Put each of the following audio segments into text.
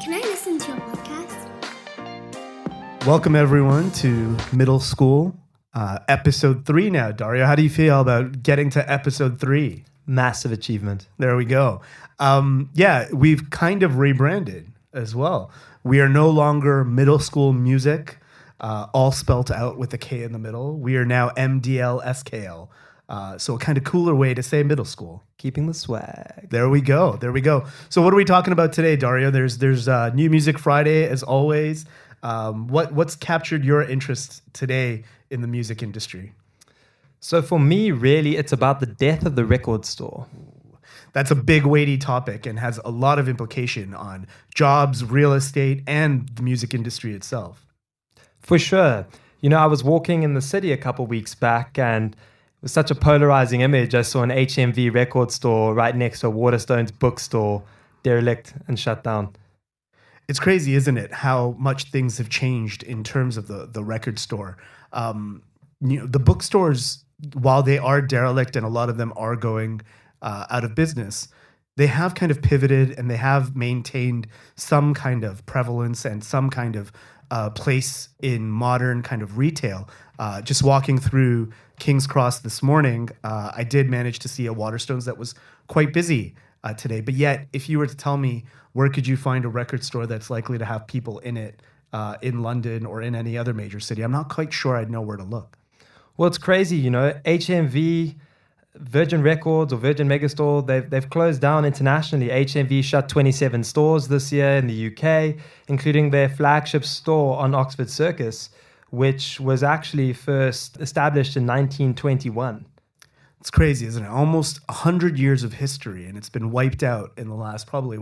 Can I listen to your podcast? Welcome, everyone, to Middle School, episode 3 now. Dario, how do you feel about getting to episode 3? Massive achievement. There we go. We've kind of rebranded as well. We are no longer Middle School Music, all spelt out with a K in the middle. We are now MDLSKL. So a kind of cooler way to say middle school. Keeping the swag. There we go. So what are we talking about today, Dario? There's New Music Friday, as always. What's captured your interest today in the music industry? So for me, really, it's about the death of the record store. That's a big, weighty topic and has a lot of implication on jobs, real estate, and the music industry itself. For sure. You know, I was walking in the city a couple weeks back and it was such a polarizing image. I saw an HMV record store right next to a Waterstones bookstore, derelict and shut down. It's crazy, isn't it, how much things have changed in terms of the record store. The bookstores, while they are derelict and a lot of them are going out of business, they have kind of pivoted and they have maintained some kind of prevalence and some kind of place in modern kind of retail. Just walking through King's Cross this morning, I did manage to see a Waterstones that was quite busy today. But yet, if you were to tell me where could you find a record store that's likely to have people in it in London or in any other major city, I'm not quite sure I'd know where to look. Well, it's crazy, you know, HMV, Virgin Records or Virgin Megastore, they've closed down internationally. HMV shut 27 stores this year in the UK, including their flagship store on Oxford Circus, which was actually first established in 1921. It's crazy, isn't it? Almost 100 years of history, and it's been wiped out in the last probably,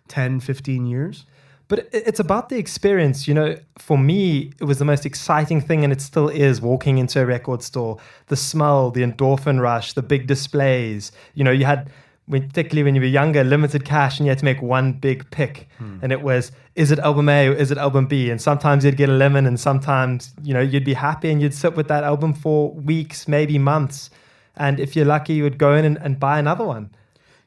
10, 15 years? But it's about the experience. You know, for me, it was the most exciting thing, and it still is, walking into a record store. The smell, the endorphin rush, the big displays. You know, you had, particularly when you were younger, limited cash, and you had to make one big pick. And it was, is it album A or is it album B? And sometimes you'd get a lemon, and sometimes, you know, you'd be happy and you'd sit with that album for weeks, maybe months. And if you're lucky, you would go in and buy another one.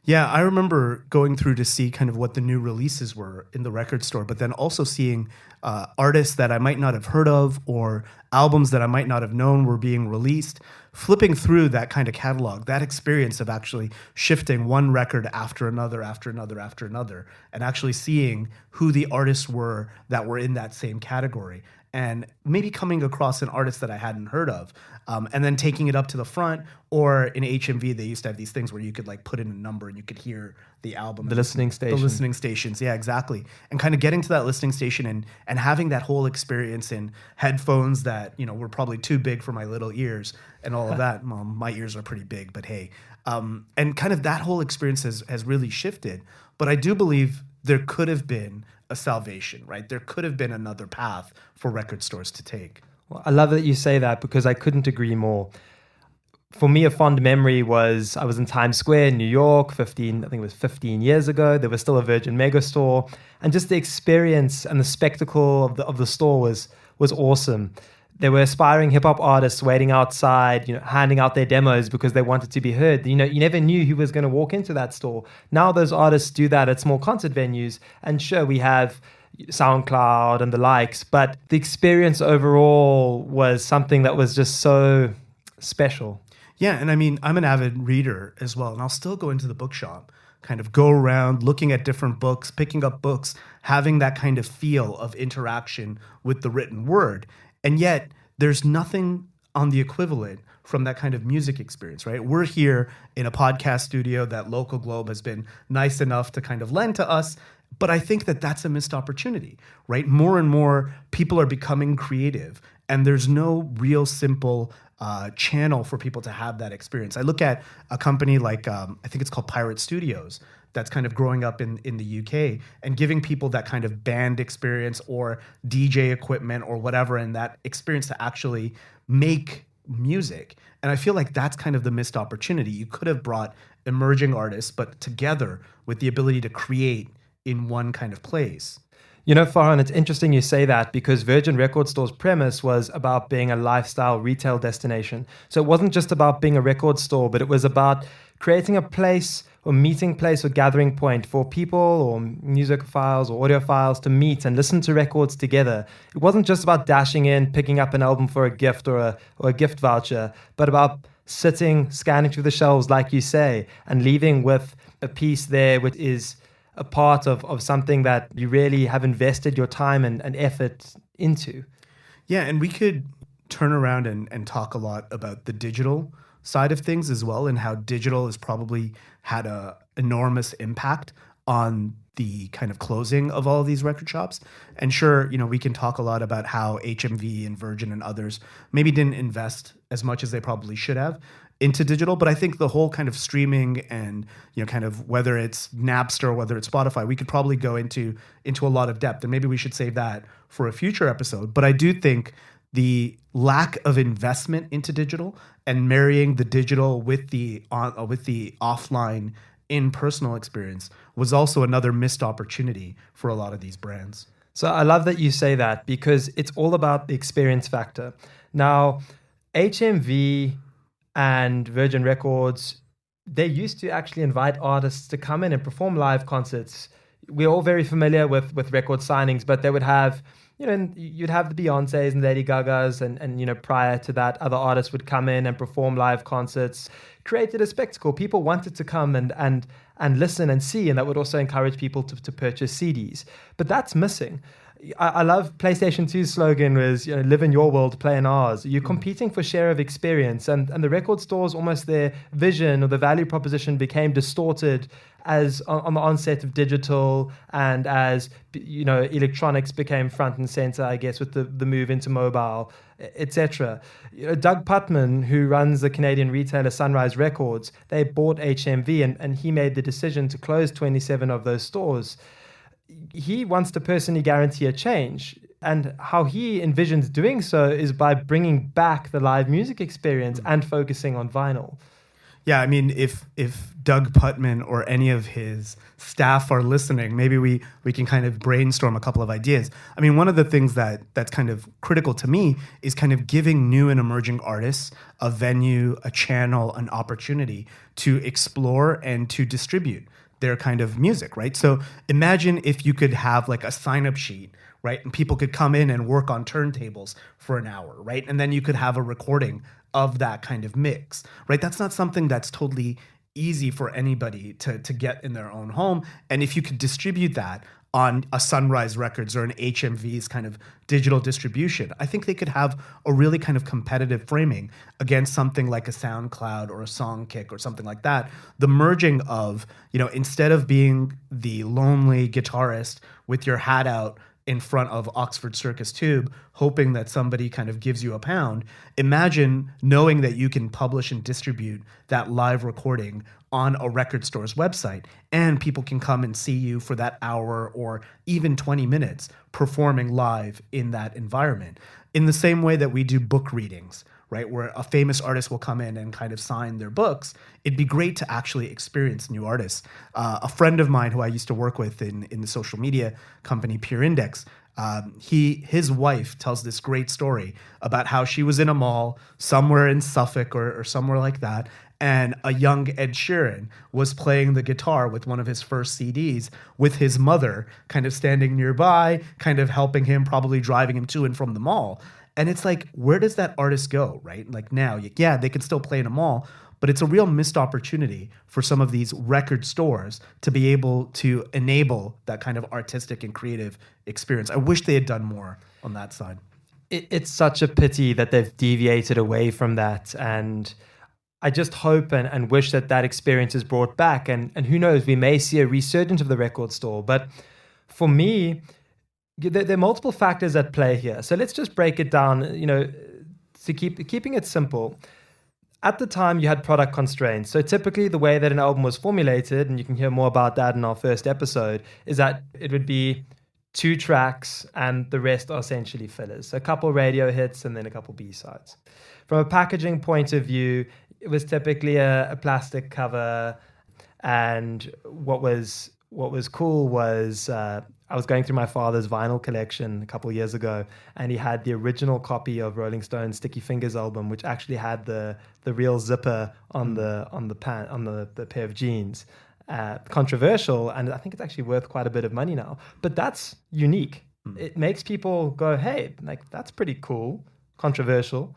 Yeah, I remember going through to see kind of what the new releases were in the record store, but then also seeing artists that I might not have heard of or albums that I might not have known were being released. Flipping through that kind of catalog, that experience of actually shifting one record after another, and actually seeing who the artists were that were in that same category. And maybe coming across an artist that I hadn't heard of, and then taking it up to the front. Or in HMV, they used to have these things where you could like put in a number and you could hear the album. The listening station. The listening stations, yeah, exactly. And kind of getting to that listening station and having that whole experience in headphones that, you know, were probably too big for my little ears and all of that. Well, my ears are pretty big, but hey. And kind of that whole experience has really shifted. But I do believe there could have been a salvation, right? There could have been another path for record stores to take. Well, I love that you say that because I couldn't agree more. For me, a fond memory was I was in Times Square in New York 15 years ago. There was still a Virgin Megastore, and just the experience and the spectacle of the store was awesome. There were aspiring hip hop artists waiting outside, you know, handing out their demos because they wanted to be heard. You know, you never knew who was going to walk into that store. Now those artists do that at small concert venues, and sure, we have SoundCloud and the likes, but the experience overall was something that was just so special. Yeah, and I mean, I'm an avid reader as well, and I'll still go into the bookshop, kind of go around looking at different books, picking up books, having that kind of feel of interaction with the written word. And yet, there's nothing on the equivalent from that kind of music experience, right? We're here in a podcast studio that Local Globe has been nice enough to kind of lend to us, but I think that that's a missed opportunity, right? More and more people are becoming creative, and there's no real simple channel for people to have that experience. I look at a company like, I think it's called Pirate Studios, that's kind of growing up in the UK and giving people that kind of band experience or DJ equipment or whatever, and that experience to actually make music. And I feel like that's kind of the missed opportunity. You could have brought emerging artists, but together with the ability to create in one kind of place. You know, Farhan, it's interesting you say that because Virgin Record Store's premise was about being a lifestyle retail destination. So it wasn't just about being a record store, but it was about creating a place or meeting place or gathering point for people or musicophiles or audiophiles to meet and listen to records together. It wasn't just about dashing in, picking up an album for a gift or a gift voucher, but about sitting, scanning through the shelves, like you say, and leaving with a piece there which is a part of something that you really have invested your time and effort into. Yeah, and we could turn around and talk a lot about the digital side of things as well, and how digital has probably had a enormous impact on the kind of closing of all of these record shops. And sure, we can talk a lot about how HMV and Virgin and others maybe didn't invest as much as they probably should have into digital, but I think the whole kind of streaming and kind of whether it's Napster or whether it's Spotify, we could probably go into a lot of depth, and maybe we should save that for a future episode. But I do think the lack of investment into digital and marrying the digital with the offline in-personal experience was also another missed opportunity for a lot of these brands. So I love that you say that, because it's all about the experience factor. Now, HMV and Virgin Records, they used to actually invite artists to come in and perform live concerts. We're all very familiar with record signings, but they would have, you'd have the Beyoncés and Lady Gagas, and prior to that, other artists would come in and perform live concerts, created a spectacle. People wanted to come and listen and see, and that would also encourage people to purchase CDs. But that's missing. I love PlayStation 2's slogan was, live in your world, play in ours. You're competing for share of experience, and the record stores, almost their vision or the value proposition became distorted as on the onset of digital, and as electronics became front and center, I guess, with the move into mobile, etc. Doug Putman, who runs the Canadian retailer Sunrise Records, they bought HMV, and he made the decision to close 27 of those stores. He wants to personally guarantee a change, and how he envisions doing so is by bringing back the live music experience and focusing on vinyl. Yeah, I mean, if Doug Putman or any of his staff are listening, maybe we can kind of brainstorm a couple of ideas. I mean, one of the things that's kind of critical to me is kind of giving new and emerging artists a venue, a channel, an opportunity to explore and to distribute their kind of music, right? So imagine if you could have like a sign-up sheet, right? And people could come in and work on turntables for an hour, right? And then you could have a recording of that kind of mix, right? That's not something that's totally easy for anybody to get in their own home. And if you could distribute that on a Sunrise Records or an HMV's kind of digital distribution, I think they could have a really kind of competitive framing against something like a SoundCloud or a Songkick or something like that. The merging of, instead of being the lonely guitarist with your hat out in front of Oxford Circus Tube, hoping that somebody kind of gives you a pound. Imagine knowing that you can publish and distribute that live recording on a record store's website, and people can come and see you for that hour or even 20 minutes performing live in that environment. In the same way that we do book readings, right, where a famous artist will come in and kind of sign their books, it'd be great to actually experience new artists. A friend of mine who I used to work with in the social media company Peer Index, his wife tells this great story about how she was in a mall somewhere in Suffolk or somewhere like that, and a young Ed Sheeran was playing the guitar with one of his first CDs with his mother kind of standing nearby, kind of helping him, probably driving him to and from the mall. And it's like, where does that artist go, right? Like now, yeah, they can still play in a mall, but it's a real missed opportunity for some of these record stores to be able to enable that kind of artistic and creative experience. I wish they had done more on that side. It's such a pity that they've deviated away from that, and I just hope and wish that experience is brought back, and who knows, we may see a resurgence of the record store. But for me, there are multiple factors at play here. So let's just break it down, to keeping it simple. At the time, you had product constraints. So typically the way that an album was formulated, and you can hear more about that in our first episode, is that it would be 2 tracks and the rest are essentially fillers. So a couple radio hits and then a couple B-sides. From a packaging point of view, it was typically a plastic cover, and what was cool was I was going through my father's vinyl collection a couple of years ago, and he had the original copy of Rolling Stone's Sticky Fingers album, which actually had the real zipper on the pair of jeans. controversial, and I think it's actually worth quite a bit of money now. But that's unique. It makes people go, hey, like that's pretty cool. Controversial.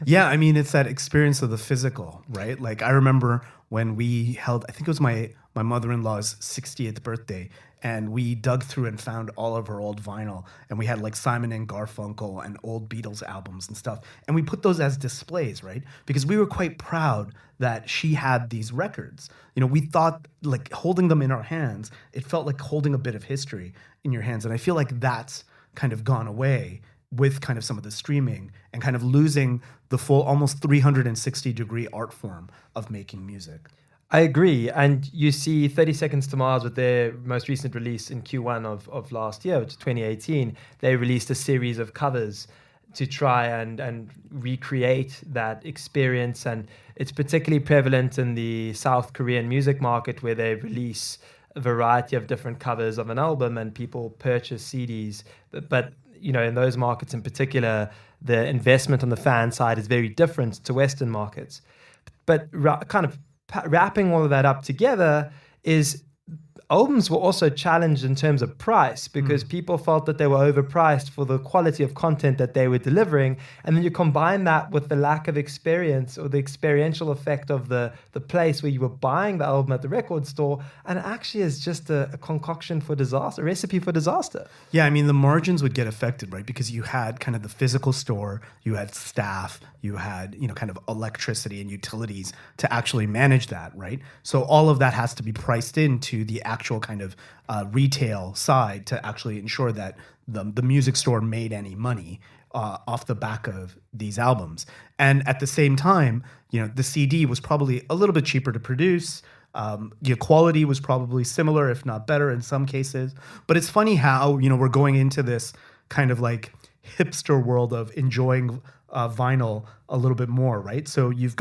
Yeah, I mean, it's that experience of the physical, right? Like I remember when we held, I think it was my mother-in-law's 60th birthday, and we dug through and found all of her old vinyl, and we had like Simon and Garfunkel and old Beatles albums and stuff, and we put those as displays, right? Because we were quite proud that she had these records. You know, we thought like holding them in our hands, it felt like holding a bit of history in your hands, and I feel like that's kind of gone away with kind of some of the streaming and kind of losing the full almost 360-degree art form of making music. I agree. And you see 30 Seconds to Mars with their most recent release in Q1 of last year, which is 2018. They released a series of covers to try and recreate that experience. And it's particularly prevalent in the South Korean music market, where they release a variety of different covers of an album and people purchase CDs. But you know, in those markets in particular, the investment on the fan side is very different to Western markets. But kind of wrapping all of that up together is albums were also challenged in terms of price, because people felt that they were overpriced for the quality of content that they were delivering. And then you combine that with the lack of experience or the experiential effect of the place where you were buying the album at the record store, and it actually is just a concoction for disaster, a recipe for disaster. Yeah, I mean, the margins would get affected, right? Because you had kind of the physical store, you had staff, you had, you know, kind of electricity and utilities to actually manage that, right? So all of that has to be priced into the actual kind of retail side to actually ensure that the music store made any money off the back of these albums. And at the same time, you know, the CD was probably a little bit cheaper to produce. Your quality was probably similar, if not better in some cases. But it's funny how, you know, we're going into this kind of like hipster world of enjoying vinyl a little bit more, right? So you've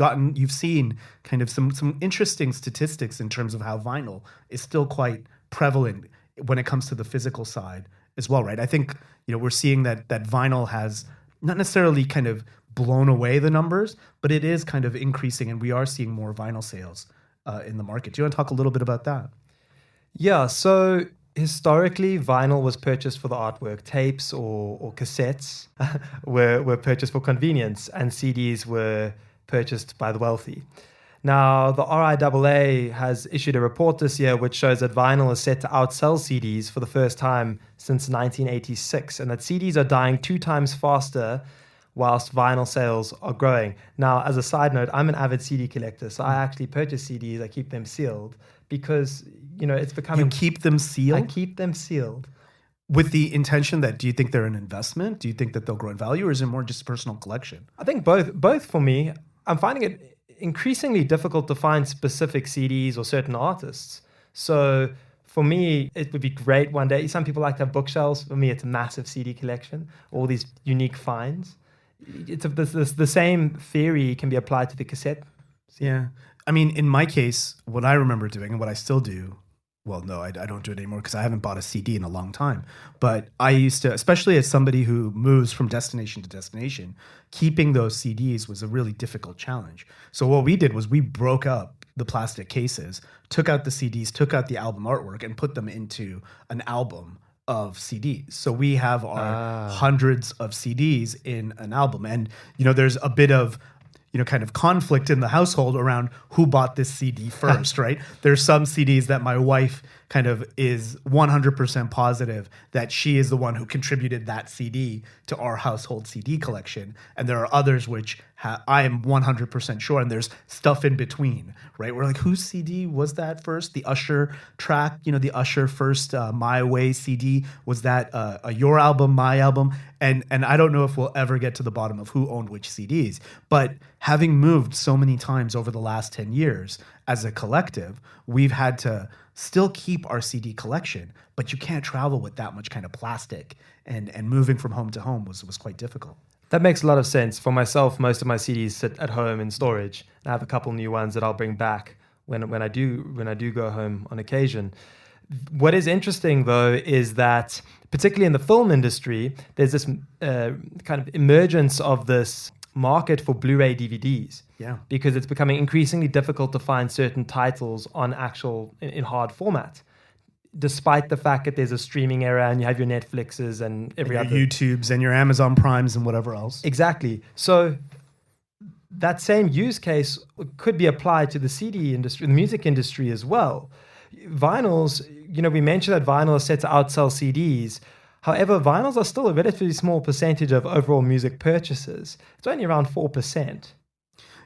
seen kind of some interesting statistics in terms of how vinyl is still quite prevalent when it comes to the physical side as well, right? I think, you know, we're seeing that vinyl has not necessarily kind of blown away the numbers, but it is kind of increasing, and we are seeing more vinyl sales in the market. Do you want to talk a little bit about that? Yeah, so historically, vinyl was purchased for the artwork. Tapes or cassettes were purchased for convenience, and CDs were purchased by the wealthy. Now, the RIAA has issued a report this year which shows that vinyl is set to outsell CDs for the first time since 1986, and that CDs are dying 2 times faster whilst vinyl sales are growing. Now, as a side note, I'm an avid CD collector, so I actually purchase CDs. I keep them sealed because, you know, it's becoming... You keep them sealed? I keep them sealed. With the intention that, do you think they're an investment? Do you think that they'll grow in value, or is it more just a personal collection? I think both for me. I'm finding it increasingly difficult to find specific CDs or certain artists. So for me, it would be great one day. Some people like to have bookshelves. For me, it's a massive CD collection, all these unique finds. It's the same theory can be applied to the cassette. Yeah. I mean, in my case, what I remember doing and what I still do, well, no, I don't do it anymore because I haven't bought a CD in a long time. But I used to, especially as somebody who moves from destination to destination, keeping those CDs was a really difficult challenge. So what we did was we broke up the plastic cases, took out the CDs, took out the album artwork, and put them into an album of CDs. So we have our hundreds of CDs in an album. And, you know, there's a bit of, you know, kind of conflict in the household around who bought this CD first, right? There's some CDs that my wife kind of is 100% positive that she is the one who contributed that CD to our household CD collection. And there are others which I am 100% sure, and there's stuff in between, right? We're like, whose CD was that first? The Usher track, you know, the Usher first My Way CD, was that your album, my album? And I don't know if we'll ever get to the bottom of who owned which CDs. But having moved so many times over the last 10 years as a collective, we've had to still keep our CD collection, but you can't travel with that much kind of plastic. And moving from home to home was quite difficult. That makes a lot of sense. For myself, most of my CDs sit at home in storage. I have a couple new ones that I'll bring back when I do go home on occasion. What is interesting, though, is that particularly in the film industry, there's this kind of emergence of this market for Blu-ray DVDs. Yeah. Because it's becoming increasingly difficult to find certain titles on in hard format, despite the fact that there's a streaming era and you have your Netflixes and every your other YouTubes and your Amazon Primes and whatever else. Exactly. So that same use case could be applied to the CD industry, the music industry as well. Vinyls, we mentioned that vinyl is set to outsell CDs. However, vinyls are still a relatively small percentage of overall music purchases. It's only around 4%.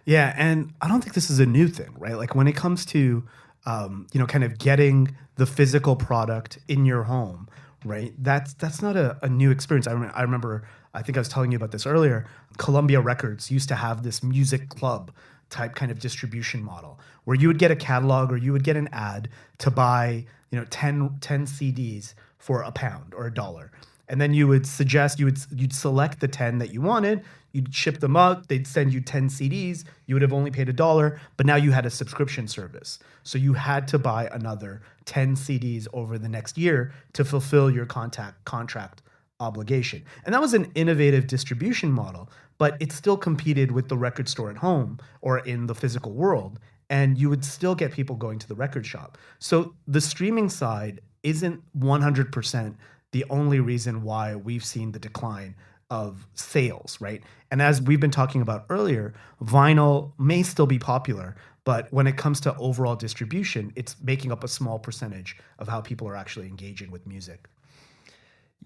Yeah, and I don't think this is a new thing, right? Like when it comes to, kind of getting the physical product in your home, right? That's not a new experience. I remember, I think I was telling you about this earlier, Columbia Records used to have this music club type kind of distribution model where you would get a catalog or you would get an ad to buy, 10 CDs for £1 or $1. And then you would suggest, you'd select the 10 that you wanted, you'd ship them out, they'd send you 10 CDs, you would have only paid $1, but now you had a subscription service. So you had to buy another 10 CDs over the next year to fulfill your contract obligation. And that was an innovative distribution model, but it still competed with the record store at home or in the physical world. And you would still get people going to the record shop. So the streaming side isn't 100% the only reason why we've seen the decline of sales, right? And as we've been talking about earlier, vinyl may still be popular, but when it comes to overall distribution, it's making up a small percentage of how people are actually engaging with music.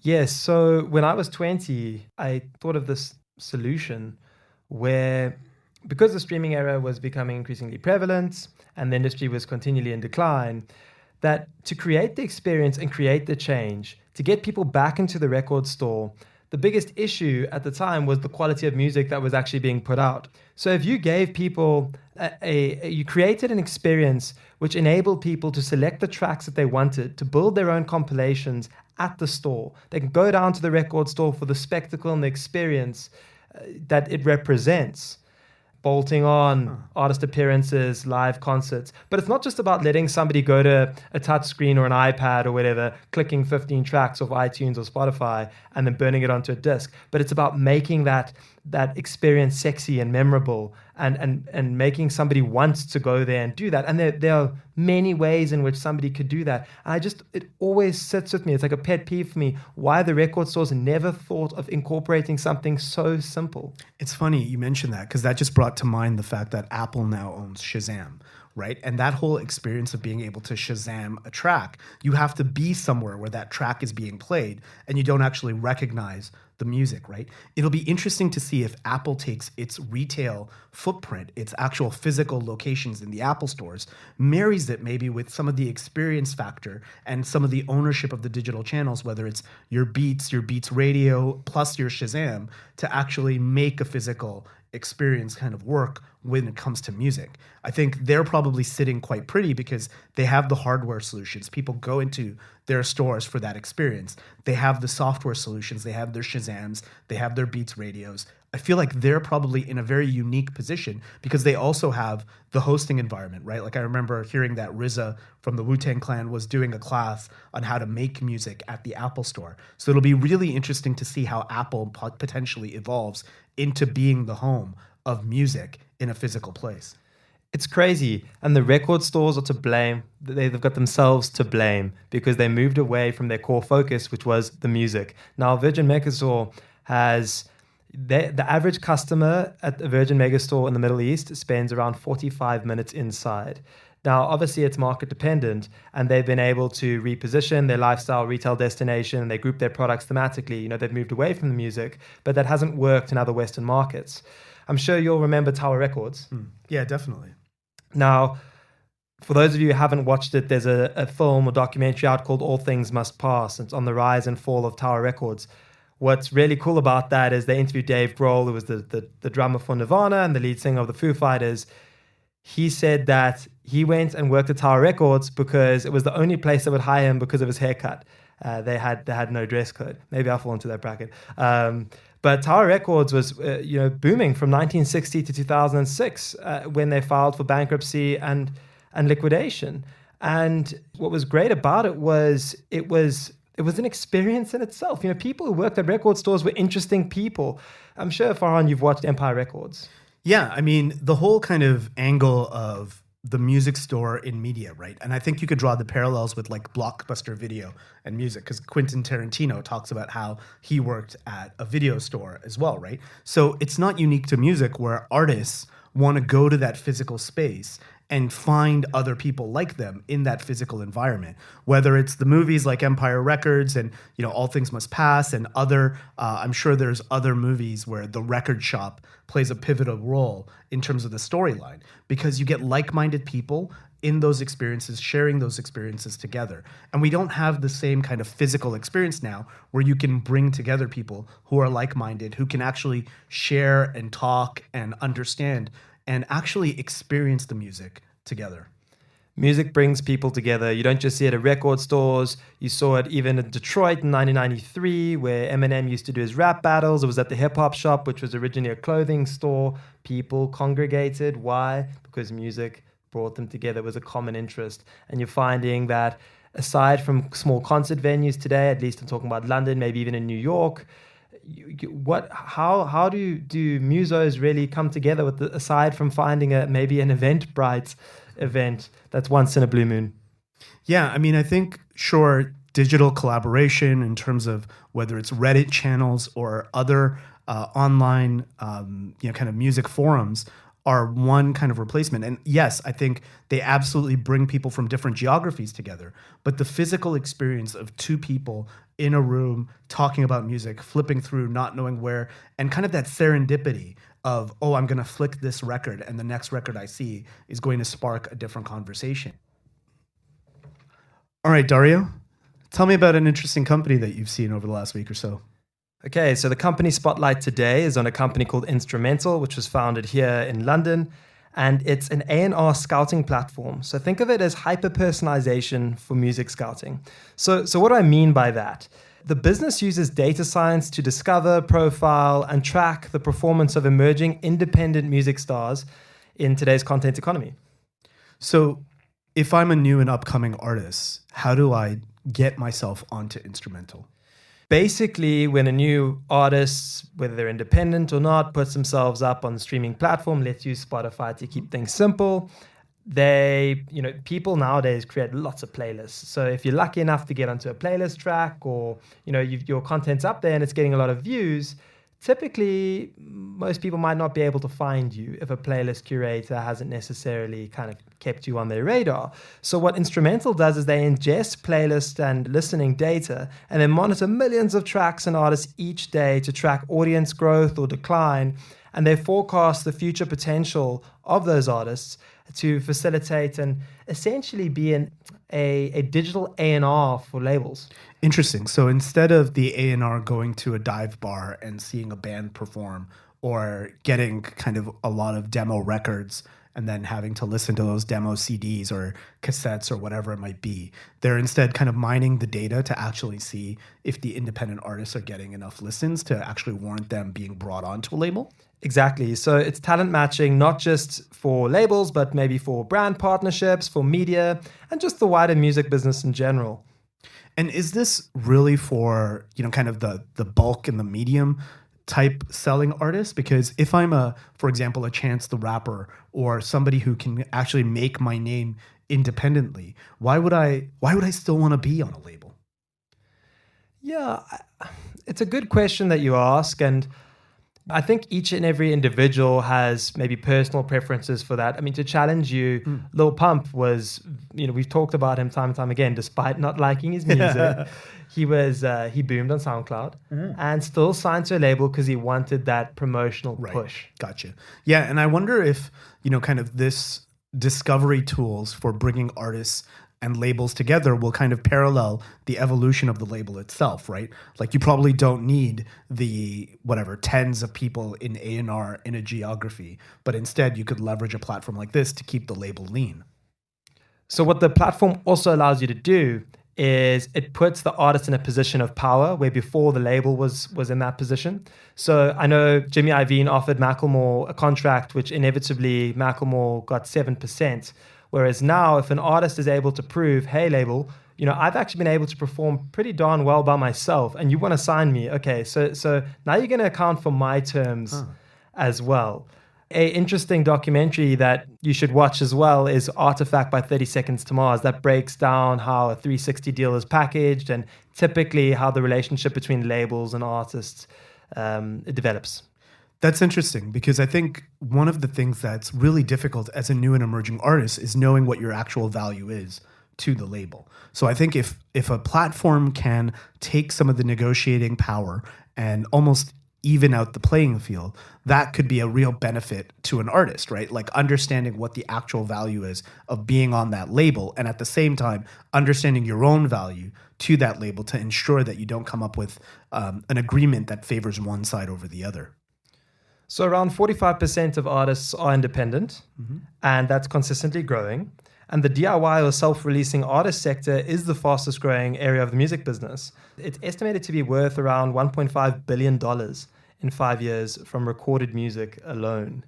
Yes, so when I was 20, I thought of this solution where, because the streaming era was becoming increasingly prevalent and the industry was continually in decline, that to create the experience and create the change, to get people back into the record store, the biggest issue at the time was the quality of music that was actually being put out. So if you gave people you created an experience which enabled people to select the tracks that they wanted, to build their own compilations at the store. They can go down to the record store for the spectacle and the experience that it represents. Bolting on artist appearances, live concerts. But it's not just about letting somebody go to a touch screen or an iPad or whatever, clicking 15 tracks off iTunes or Spotify and then burning it onto a disc. But it's about making that experience sexy and memorable and making somebody want to go there and do that. And there are many ways in which somebody could do that. And it always sits with me. It's like a pet peeve for me, why the record stores never thought of incorporating something so simple. It's funny you mentioned that because that just brought to mind the fact that Apple now owns Shazam, right? And that whole experience of being able to Shazam a track, you have to be somewhere where that track is being played and you don't actually recognize the music, right? It'll be interesting to see if Apple takes its retail footprint, its actual physical locations in the Apple stores, marries it maybe with some of the experience factor and some of the ownership of the digital channels, whether it's your Beats Radio, plus your Shazam, to actually make a physical experience kind of work when it comes to music. I think they're probably sitting quite pretty because they have the hardware solutions. People go into their stores for that experience. They have the software solutions. They have their Shazams. They have their Beats radios. I feel like they're probably in a very unique position because they also have the hosting environment, right? Like I remember hearing that RZA from the Wu-Tang Clan was doing a class on how to make music at the Apple Store. So it'll be really interesting to see how Apple potentially evolves into being the home of music in a physical place. It's crazy. And the record stores are to blame. They've got themselves to blame because they moved away from their core focus, which was the music. Now, Virgin Megastore has... The average customer at the Virgin Megastore in the Middle East spends around 45 minutes inside. Now, obviously, it's market dependent, and they've been able to reposition their lifestyle retail destination, and they group their products thematically. They've moved away from the music, but that hasn't worked in other Western markets. I'm sure you'll remember Tower Records. Yeah, definitely. Now, for those of you who haven't watched it, there's a film or documentary out called All Things Must Pass. It's on the rise and fall of Tower Records. What's really cool about that is they interviewed Dave Grohl, who was the drummer for Nirvana and the lead singer of the Foo Fighters. He said that he went and worked at Tower Records because it was the only place that would hire him because of his haircut. They had no dress code. Maybe I'll fall into that bracket. But Tower Records was booming from 1960 to 2006 when they filed for bankruptcy and liquidation. And what was great about it was it was an experience in itself. People who worked at record stores were interesting people. I'm sure, Farhan, you've watched Empire Records. Yeah, I mean, the whole kind of angle of the music store in media, right? And I think you could draw the parallels with like Blockbuster Video and music, because Quentin Tarantino talks about how he worked at a video store as well, right? So it's not unique to music where artists want to go to that physical space and find other people like them in that physical environment. Whether it's the movies like Empire Records and All Things Must Pass and other, I'm sure there's other movies where the record shop plays a pivotal role in terms of the storyline, because you get like-minded people in those experiences, sharing those experiences together. And we don't have the same kind of physical experience now where you can bring together people who are like-minded, who can actually share and talk and understand and actually experience the music together. Music brings people together. You don't just see it at record stores. You saw it even in Detroit in 1993, where Eminem used to do his rap battles. It was at the hip hop shop, which was originally a clothing store. People congregated. Why? Because music brought them together. It was a common interest. And you're finding that aside from small concert venues today, at least I'm talking about London, maybe even in New York, how do musos really come together aside from finding maybe an Eventbrite event that's once in a blue moon? Yeah, I mean, I think, sure, digital collaboration in terms of whether it's Reddit channels or other online kind of music forums are one kind of replacement. And yes, I think they absolutely bring people from different geographies together. But the physical experience of two people in a room talking about music, flipping through, not knowing where, and kind of that serendipity of, oh, I'm going to flick this record and the next record I see is going to spark a different conversation. All right, Dario, tell me about an interesting company that you've seen over the last week or so. Okay, so the company spotlight today is on a company called Instrumental, which was founded here in London, and it's an A&R scouting platform. So think of it as hyper-personalization for music scouting. So what do I mean by that? The business uses data science to discover, profile, and track the performance of emerging independent music stars in today's content economy. So if I'm a new and upcoming artist, how do I get myself onto Instrumental? Basically, when a new artist, whether they're independent or not, puts themselves up on the streaming platform, let's use Spotify to keep things simple, people nowadays create lots of playlists. So if you're lucky enough to get onto a playlist track, or your content's up there and it's getting a lot of views, typically most people might not be able to find you if a playlist curator hasn't necessarily kind of kept you on their radar. So what Instrumental does is they ingest playlist and listening data and then monitor millions of tracks and artists each day to track audience growth or decline, and they forecast the future potential of those artists to facilitate and essentially be a digital A&R for labels. Interesting. So instead of the A&R going to a dive bar and seeing a band perform, or getting kind of a lot of demo records and then having to listen to those demo CDs or cassettes or whatever it might be, they're instead kind of mining the data to actually see if the independent artists are getting enough listens to actually warrant them being brought onto a label. Exactly. So it's talent matching, not just for labels, but maybe for brand partnerships, for media, and just the wider music business in general. And is this really for, kind of the bulk and the medium type selling artists? Because if I'm for example, a Chance the Rapper or somebody who can actually make my name independently, why would I still want to be on a label? Yeah, it's a good question that you ask, and I think each and every individual has maybe personal preferences for that. I mean, to challenge you, Lil Pump was, we've talked about him time and time again, despite not liking his music. He boomed on SoundCloud and still signed to a label because he wanted that promotional push. Gotcha. Yeah, and I wonder if, kind of this discovery tools for bringing artists and labels together will kind of parallel the evolution of the label itself, right? Like, you probably don't need the tens of people in A&R in a geography, but instead you could leverage a platform like this to keep the label lean. So what the platform also allows you to do is it puts the artist in a position of power where before the label was in that position. So I know Jimmy Iovine offered Macklemore a contract which inevitably Macklemore got 7%. Whereas now, if an artist is able to prove, hey, label, I've actually been able to perform pretty darn well by myself, and you want to sign me. Okay, so now you're going to account for my terms as well. A interesting documentary that you should watch as well is Artifact by 30 Seconds to Mars. That breaks down how a 360 deal is packaged and typically how the relationship between labels and artists it develops. That's interesting because I think one of the things that's really difficult as a new and emerging artist is knowing what your actual value is to the label. So I think if a platform can take some of the negotiating power and almost even out the playing field, that could be a real benefit to an artist, right? Like understanding what the actual value is of being on that label, and at the same time, understanding your own value to that label to ensure that you don't come up with an agreement that favors one side over the other. So around 45% of artists are independent, and that's consistently growing. And the DIY or self-releasing artist sector is the fastest growing area of the music business. It's estimated to be worth around $1.5 billion in 5 years from recorded music alone.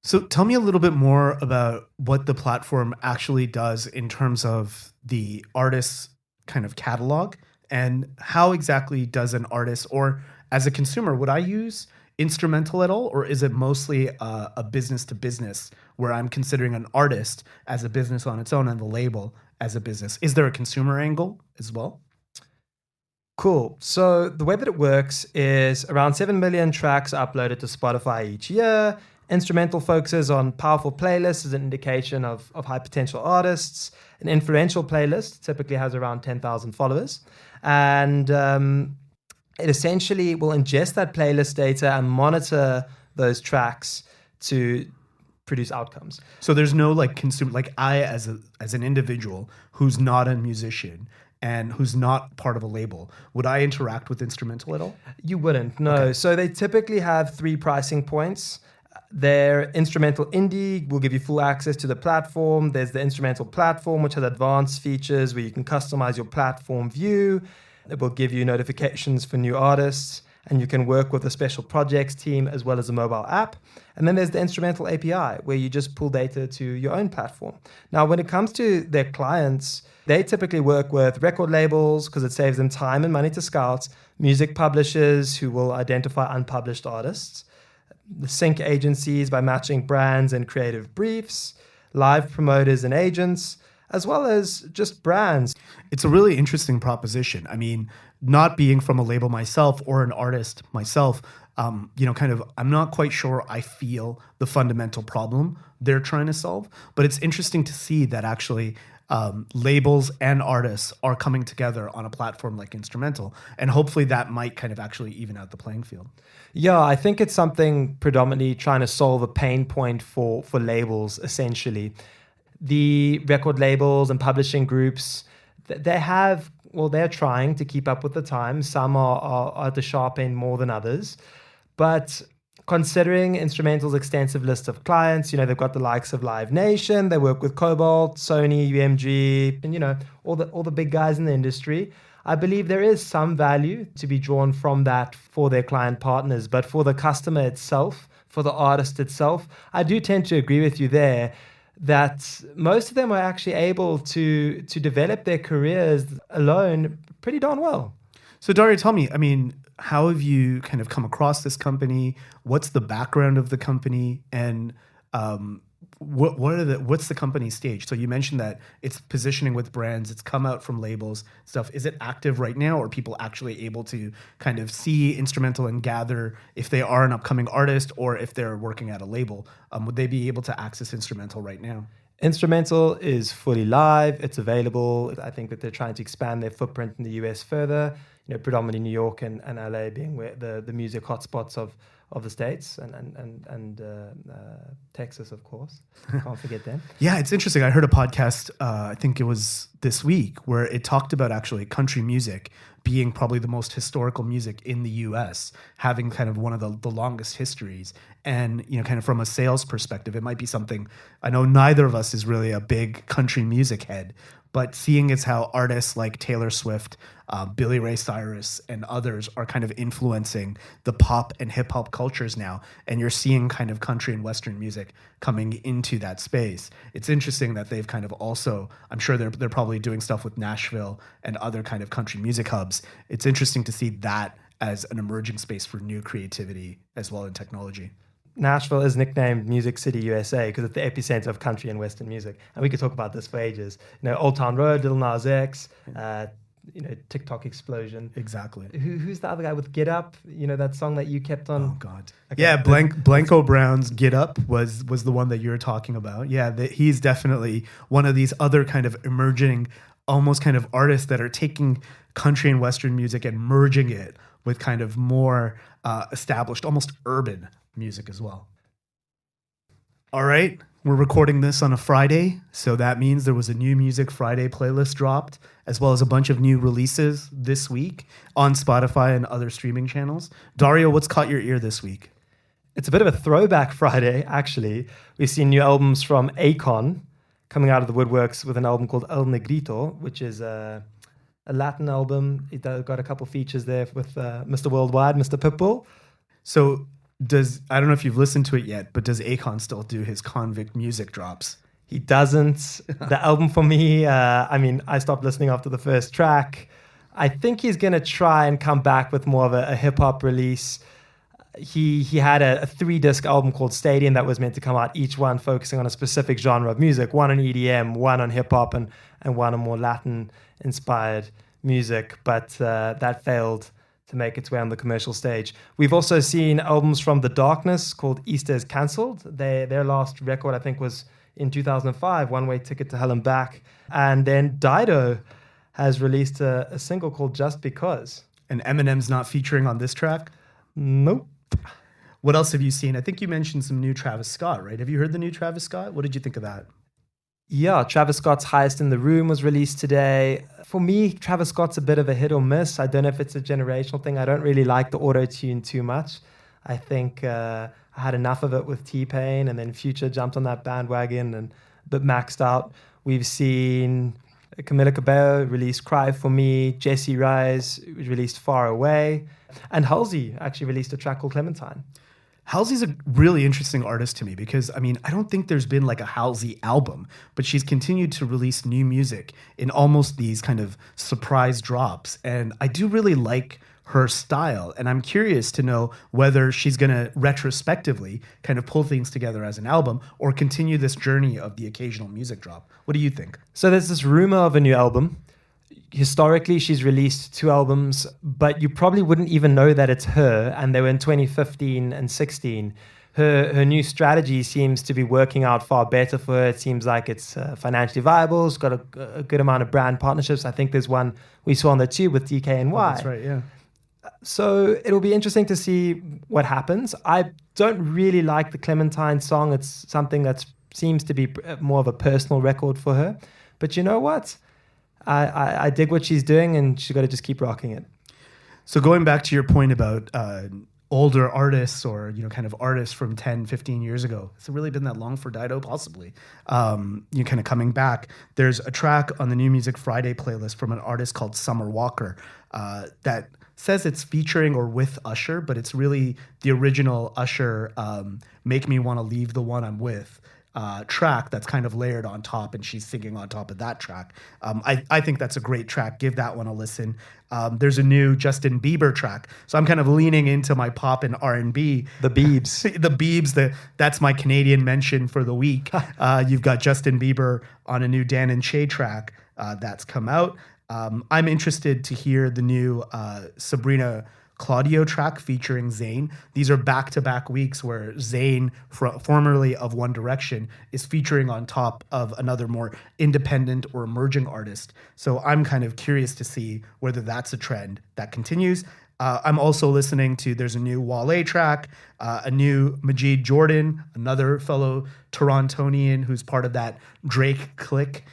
So tell me a little bit more about what the platform actually does in terms of the artist's kind of catalog, and how exactly does an artist, or as a consumer, would I use instrumental at all, or is it mostly a business to business where I'm considering an artist as a business on its own and the label as a business? Is there a consumer angle as well? Cool. So the way that it works is around 7 million tracks are uploaded to Spotify each year. Instrumental focuses on powerful playlists as an indication of high potential artists. An influential playlist typically has around 10,000 followers. And it essentially will ingest that playlist data and monitor those tracks to produce outcomes. So there's no like consumer, like I as an individual who's not a musician and who's not part of a label, would I interact with instrumental at all? You wouldn't, no. Okay. So they typically have 3 pricing points. Their instrumental indie will give you full access to the platform. There's the instrumental platform, which has advanced features where you can customize your platform view. It will give you notifications for new artists, and you can work with a special projects team as well as a mobile app. And then there's the instrumental API, where you just pull data to your own platform. Now, when it comes to their clients, they typically work with record labels because it saves them time and money to scout, music publishers who will identify unpublished artists, the sync agencies by matching brands and creative briefs, live promoters and agents, as well as just brands. It's a really interesting proposition. I mean, not being from a label myself or an artist myself, I'm not quite sure I feel the fundamental problem they're trying to solve. But it's interesting to see that actually labels and artists are coming together on a platform like Instrumental. And hopefully that might kind of actually even out the playing field. Yeah, I think it's something predominantly trying to solve a pain point for labels, essentially. The record labels and publishing groups, they're trying to keep up with the times. Some are at the sharp end more than others. But considering Instrumental's extensive list of clients, they've got the likes of Live Nation, they work with Cobalt, Sony, UMG, and all the big guys in the industry. I believe there is some value to be drawn from that for their client partners, but for the customer itself, for the artist itself, I do tend to agree with you there that most of them are actually able to develop their careers alone pretty darn well. So Dario, tell me, I mean, how have you kind of come across this company? What's the background of the company? And what's the company stage? So you mentioned that it's positioning with brands, it's come out from labels, stuff. Is it active right now? Or are people actually able to kind of see Instrumental and gather if they are an upcoming artist or if they're working at a label? Would they be able to access Instrumental right now? Instrumental is fully live. It's available. I think that they're trying to expand their footprint in the US further, predominantly New York and LA being where the music hotspots of the States and Texas, of course. Can't forget them. Yeah, it's interesting. I heard a podcast, I think it was this week, where it talked about actually country music being probably the most historical music in the US, having kind of one of the longest histories. And, kind of from a sales perspective, it might be something, I know neither of us is really a big country music head, but seeing as how artists like Taylor Swift, Billy Ray Cyrus, and others are kind of influencing the pop and hip hop cultures now, and you're seeing kind of country and Western music coming into that space. It's interesting that they've kind of also, I'm sure they're probably probably doing stuff with Nashville and other kind of country music hubs. It's interesting to see that as an emerging space for new creativity as well in technology. Nashville is nicknamed Music City, USA, because it's the epicenter of country and Western music. And we could talk about this for ages. Old Town Road, Lil Nas X, TikTok explosion. Exactly. Who's the other guy with Get Up? That song that you kept on. Oh God. Okay. Yeah, Blanco Brown's Get Up was the one that you're talking about. Yeah, he's definitely one of these other kind of emerging, almost kind of artists that are taking country and Western music and merging it with kind of more established, almost urban music as well. All right, we're recording this on a Friday, so that means there was a new Music Friday playlist dropped, as well as a bunch of new releases this week on Spotify and other streaming channels. Dario, what's caught your ear this week? It's a bit of a throwback Friday, actually. We've seen new albums from Akon coming out of the woodworks with an album called El Negrito, which is a Latin album. It got a couple features there with Mr. Worldwide, Mr. Pitbull. So I don't know if you've listened to it yet, but does Akon still do his convict music drops? He doesn't. The album for me, I stopped listening after the first track. I think he's going to try and come back with more of a hip-hop release. He had a 3-disc album called Stadium that was meant to come out, each one focusing on a specific genre of music, one on EDM, one on hip-hop, and one on more Latin-inspired music, but that failed to make its way on the commercial stage. We've also seen albums from The Darkness called Easter is Cancelled. Their last record, I think, was in 2005, One Way Ticket to Hell and Back. And then Dido has released a single called Just Because. And Eminem's not featuring on this track? Nope. What else have you seen? I think you mentioned some new Travis Scott, right? Have you heard the new Travis Scott? What did you think of that? Yeah, Travis Scott's Highest in the Room was released today. For me, Travis Scott's a bit of a hit or miss. I don't know if it's a generational thing. I don't really like the auto-tune too much. I think I had enough of it with T-Pain, and then Future jumped on that bandwagon and a bit maxed out. We've seen Camila Cabello release Cry For Me, Jesse Rise released Far Away, and Halsey actually released a track called Clementine. Halsey's a really interesting artist to me because, I don't think there's been like a Halsey album, but she's continued to release new music in almost these kind of surprise drops. And I do really like her style. And I'm curious to know whether she's going to retrospectively kind of pull things together as an album or continue this journey of the occasional music drop. What do you think? So there's this rumor of a new album. Historically, she's released 2 albums, but you probably wouldn't even know that it's her, and they were in 2015 and 16. Her new strategy seems to be working out far better for her. It seems like it's financially viable. It's got a good amount of brand partnerships. I think there's one we saw on the tube with DKNY. Oh, that's right, yeah. So it'll be interesting to see what happens. I don't really like the Clementine song. It's something that seems to be more of a personal record for her. But you know what? I dig what she's doing, and she's got to just keep rocking it. So going back to your point about older artists or, kind of artists from 10, 15 years ago, has it really been that long for Dido? Possibly. Kind of coming back. There's a track on the New Music Friday playlist from an artist called Summer Walker that says it's featuring or with Usher, but it's really the original Usher Make Me Want to Leave the One I'm With track that's kind of layered on top, and she's singing on top of that track. I think that's a great track. Give that one a listen. There's a new Justin Bieber track, so I'm kind of leaning into my pop and R&B. The Biebs. The Biebs, that's my Canadian mention for the week. You've got Justin Bieber on a new Dan and Shay track that's come out. I'm interested to hear the new Sabrina Claudio track featuring Zayn. These are back-to-back weeks where Zayn, formerly of One Direction, is featuring on top of another more independent or emerging artist. So I'm kind of curious to see whether that's a trend that continues. I'm also listening to, there's a new Wale track, a new Majid Jordan, another fellow Torontonian who's part of that Drake clique.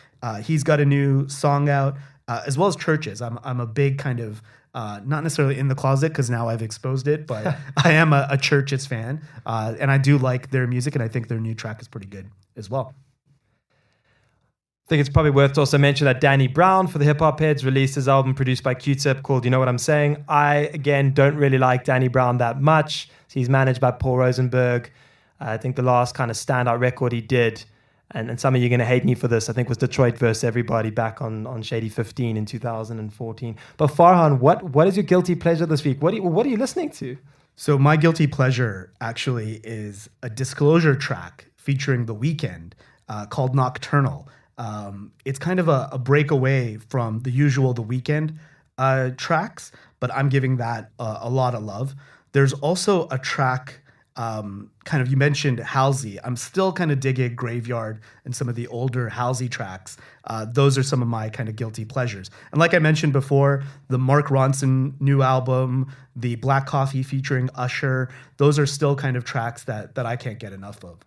He's got a new song out, as well as Churches. I'm a big kind of not necessarily in the closet because now I've exposed it, but I am a Churches fan, and I do like their music, and I think their new track is pretty good as well. I think it's probably worth to also mention that Danny Brown, for the hip hop heads, released his album produced by Q-Tip called You Know What I'm Saying. I, again, don't really like Danny Brown that much. He's managed by Paul Rosenberg. I think the last kind of standout record he did and some of you are going to hate me for this, I think was Detroit versus Everybody back on Shady 15 in 2014. But Farhan, what is your guilty pleasure this week? What are you listening to? So my guilty pleasure actually is a Disclosure track featuring The Weeknd called Nocturnal. It's kind of a breakaway from the usual The Weeknd tracks, but I'm giving that a lot of love. There's also a track, kind of, you mentioned Halsey. I'm still kind of digging Graveyard and some of the older Halsey tracks. Those are some of my kind of guilty pleasures. And like I mentioned before, the Mark Ronson new album, the Black Coffee featuring Usher, those are still kind of tracks that I can't get enough of.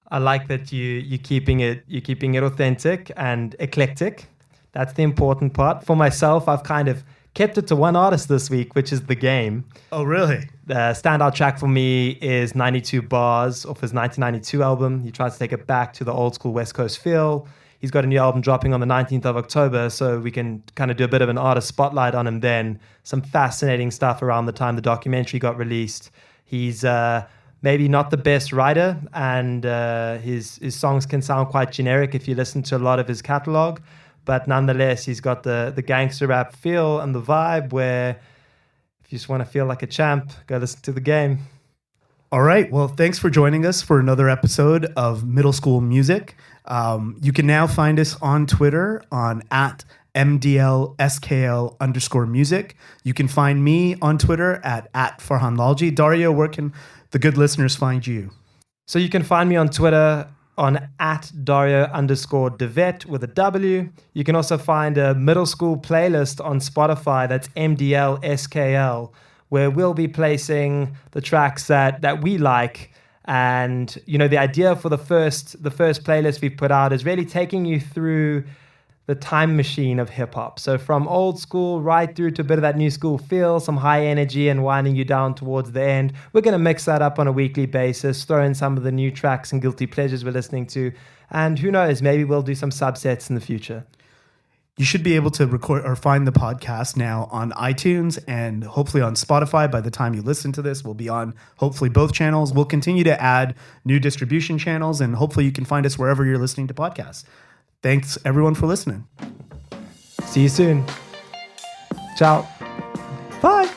I like that you're keeping it authentic and eclectic. That's the important part. For myself, I've kind of kept it to one artist this week, which is The Game. Oh, really? The standout track for me is 92 Bars off his 1992 album. He tries to take it back to the old school West Coast feel. He's got a new album dropping on the 19th of October, so we can kind of do a bit of an artist spotlight on him then. Some fascinating stuff around the time the documentary got released. He's maybe not the best writer, and his songs can sound quite generic if you listen to a lot of his catalog. But nonetheless, he's got the gangster rap feel and the vibe where if you just want to feel like a champ, go listen to The Game. All right. Well, thanks for joining us for another episode of Middle School Music. You can now find us on Twitter on @MDLSKL_music. You can find me on Twitter at Farhan Lalji. Dario, where can the good listeners find you? So you can find me on Twitter on @Dario_Devet with a W. You can also find a middle school playlist on Spotify that's MDLSKL, where we'll be placing the tracks that we like. And, you know, the idea for the first playlist we put out is really taking you through the time machine of hip hop. So from old school right through to a bit of that new school feel, some high energy and winding you down towards the end. We're going to mix that up on a weekly basis, throw in some of the new tracks and guilty pleasures we're listening to. And who knows, maybe we'll do some subsets in the future. You should be able to record or find the podcast now on iTunes and hopefully on Spotify. By the time you listen to this, we'll be on hopefully both channels. We'll continue to add new distribution channels, and hopefully you can find us wherever you're listening to podcasts. Thanks, everyone, for listening. See you soon. Ciao. Bye.